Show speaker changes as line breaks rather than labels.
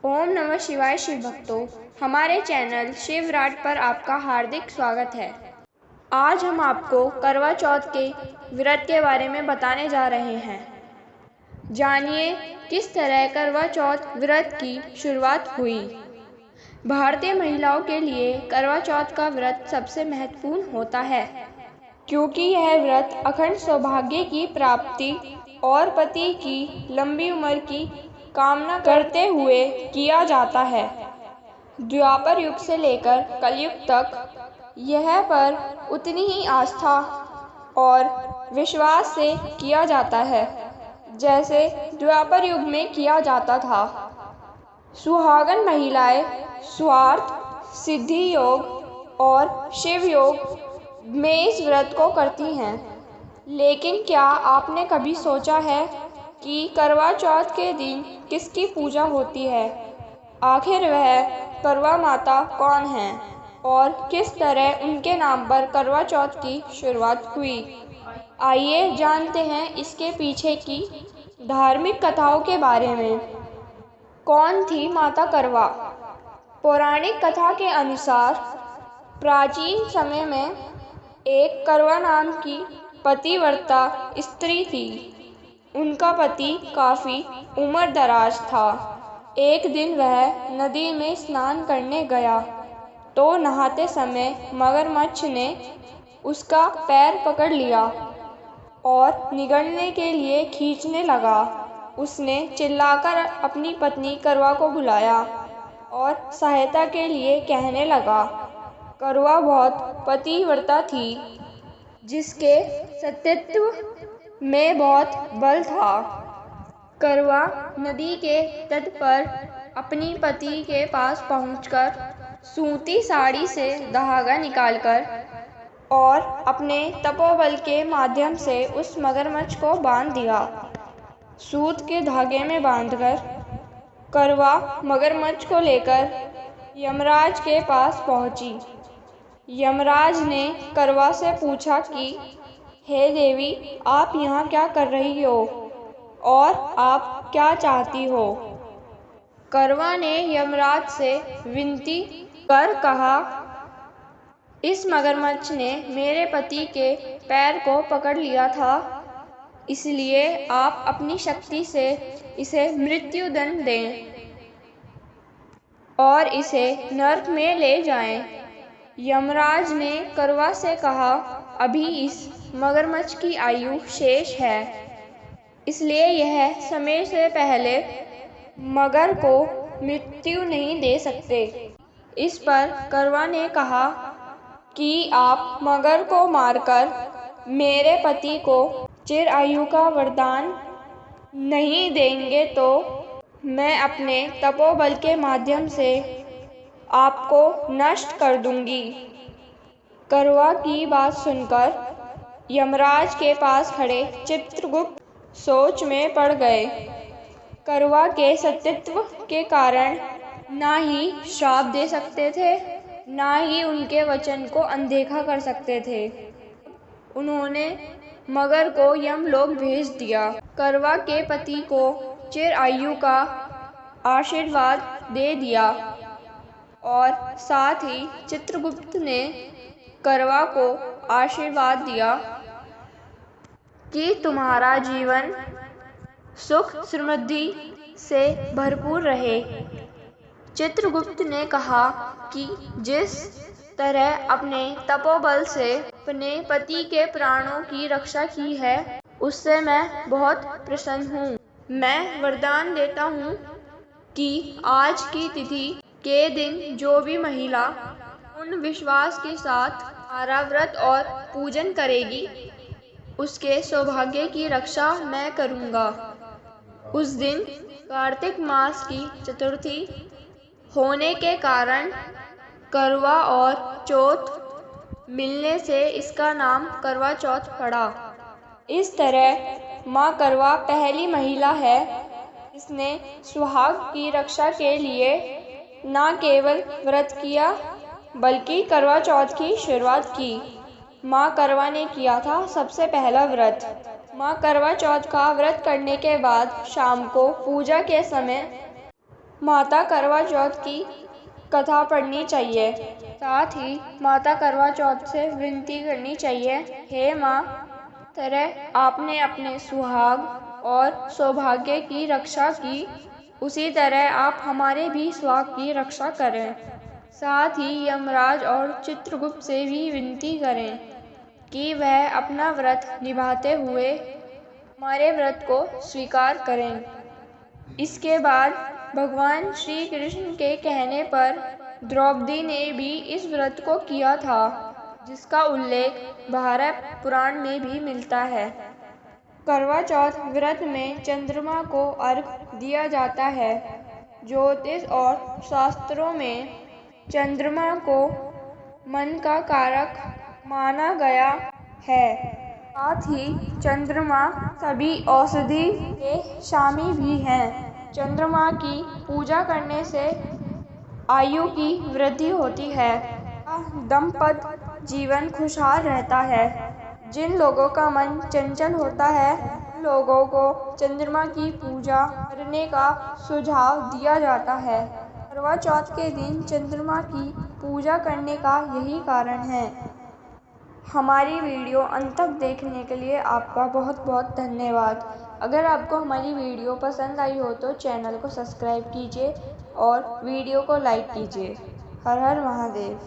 ओम नमः शिवाय शिव भक्तों, हमारे चैनल शिवराट पर आपका हार्दिक स्वागत है। आज हम आपको करवा चौथ के व्रत के बारे में बताने जा रहे हैं। जानिए किस तरह करवा चौथ व्रत की शुरुआत हुई। भारतीय महिलाओं के लिए करवा चौथ का व्रत सबसे महत्वपूर्ण होता है, क्योंकि यह व्रत अखंड सौभाग्य की प्राप्ति और पति की लंबी उम्र की कामना करते हुए किया जाता है। द्वापर युग से लेकर कलयुग तक यह पर उतनी ही आस्था और विश्वास से किया जाता है जैसे द्वापर युग में किया जाता था। सुहागन महिलाएं स्वार्थ, सिद्धि योग और शिव योग में इस व्रत को करती हैं। लेकिन क्या आपने कभी सोचा है कि करवा चौथ के दिन किसकी पूजा होती है? आखिर वह करवा माता कौन है और किस तरह उनके नाम पर करवा चौथ की शुरुआत हुई? आइए जानते हैं इसके पीछे की धार्मिक कथाओं के बारे में। कौन थी माता करवा? पौराणिक कथा के अनुसार प्राचीन समय में एक करवा नाम की पतिव्रता स्त्री थी। उनका पति काफी उम्रदराज था। एक दिन वह नदी में स्नान करने गया तो नहाते समय मगरमच्छ ने उसका पैर पकड़ लिया और निगलने के लिए खींचने लगा। उसने चिल्लाकर अपनी पत्नी करवा को बुलाया और सहायता के लिए कहने लगा। करवा बहुत पतिव्रता थी, जिसके सतीत्व में बहुत बल था। करवा नदी के तट पर अपनी पति के पास पहुंचकर सूती साड़ी से धागा निकालकर और अपने तपोबल के माध्यम से उस मगरमच्छ को बांध दिया। सूत के धागे में बांधकर करवा मगरमच्छ को लेकर यमराज के पास पहुंची। यमराज ने करवा से पूछा कि हे देवी, आप यहाँ क्या कर रही हो और आप क्या चाहती हो? करवा ने यमराज से विनती कर कहा, इस मगरमच्छ ने मेरे पति के पैर को पकड़ लिया था, इसलिए आप अपनी शक्ति से इसे मृत्युदंड दें और इसे नरक में ले जाएं। यमराज ने करवा से कहा, अभी इस मगरमच्छ की आयु शेष है, इसलिए यह समय से पहले मगर को मृत्यु नहीं दे सकते। इस पर करवा ने कहा कि आप मगर को मारकर मेरे पति को चिर आयु का वरदान नहीं देंगे तो मैं अपने तपोबल के माध्यम से आपको नष्ट कर दूंगी। करवा की बात सुनकर यमराज के पास खड़े चित्रगुप्त सोच में पड़ गए। करवा के सतीत्व के कारण ना ही श्राप दे सकते थे, ना ही उनके वचन को अनदेखा कर सकते थे। उन्होंने मगर को यमलोक भेज दिया। करवा के पति को चिर आयु का आशीर्वाद दे दिया और साथ ही चित्रगुप्त ने करवा को आशीर्वाद दिया कि तुम्हारा जीवन सुख समृद्धि से भरपूर रहे। चित्रगुप्त ने कहा कि जिस तरह अपने तपोबल से अपने पति के प्राणों की रक्षा की है, उससे मैं बहुत प्रसन्न हूँ। मैं वरदान देता हूँ कि आज की तिथि के दिन जो भी महिला पूर्ण विश्वास के साथ हमारा व्रत और पूजन करेगी, उसके सौभाग्य की रक्षा मैं करूँगा। उस दिन कार्तिक मास की चतुर्थी होने के कारण करवा और चौथ मिलने से इसका नाम करवा चौथ पड़ा। इस तरह माँ करवा पहली महिला है जिसने सुहाग की रक्षा के लिए न केवल व्रत किया बल्कि करवा चौथ की शुरुआत की। माँ करवा ने किया था सबसे पहला व्रत। माँ करवा चौथ का व्रत करने के बाद शाम को पूजा के समय माता करवा चौथ की कथा पढ़नी चाहिए। साथ ही माता करवा चौथ से विनती करनी चाहिए, हे माँ, तरह आपने अपने सुहाग और सौभाग्य की रक्षा की, उसी तरह आप हमारे भी सुहाग की रक्षा करें। साथ ही यमराज और चित्रगुप्त से भी विनती करें कि वह अपना व्रत निभाते हुए हमारे व्रत को स्वीकार करें। इसके बाद भगवान श्री कृष्ण के कहने पर द्रौपदी ने भी इस व्रत को किया था, जिसका उल्लेख भारत पुराण में भी मिलता है। करवा चौथ व्रत में चंद्रमा को अर्घ्य दिया जाता है। ज्योतिष और शास्त्रों में चंद्रमा को मन का कारक माना गया है। साथ ही चंद्रमा सभी औषधि के स्वामी भी हैं। चंद्रमा की पूजा करने से आयु की वृद्धि होती है, दाम्पत्य जीवन खुशहाल रहता है। जिन लोगों का मन चंचल होता है, उन लोगों को चंद्रमा की पूजा करने का सुझाव दिया जाता है। करवा चौथ के दिन चंद्रमा की पूजा करने का यही कारण है। हमारी वीडियो अंत तक देखने के लिए आपका बहुत बहुत धन्यवाद। अगर आपको हमारी वीडियो पसंद आई हो तो चैनल को सब्सक्राइब कीजिए और वीडियो को लाइक कीजिए। हर हर महादेव।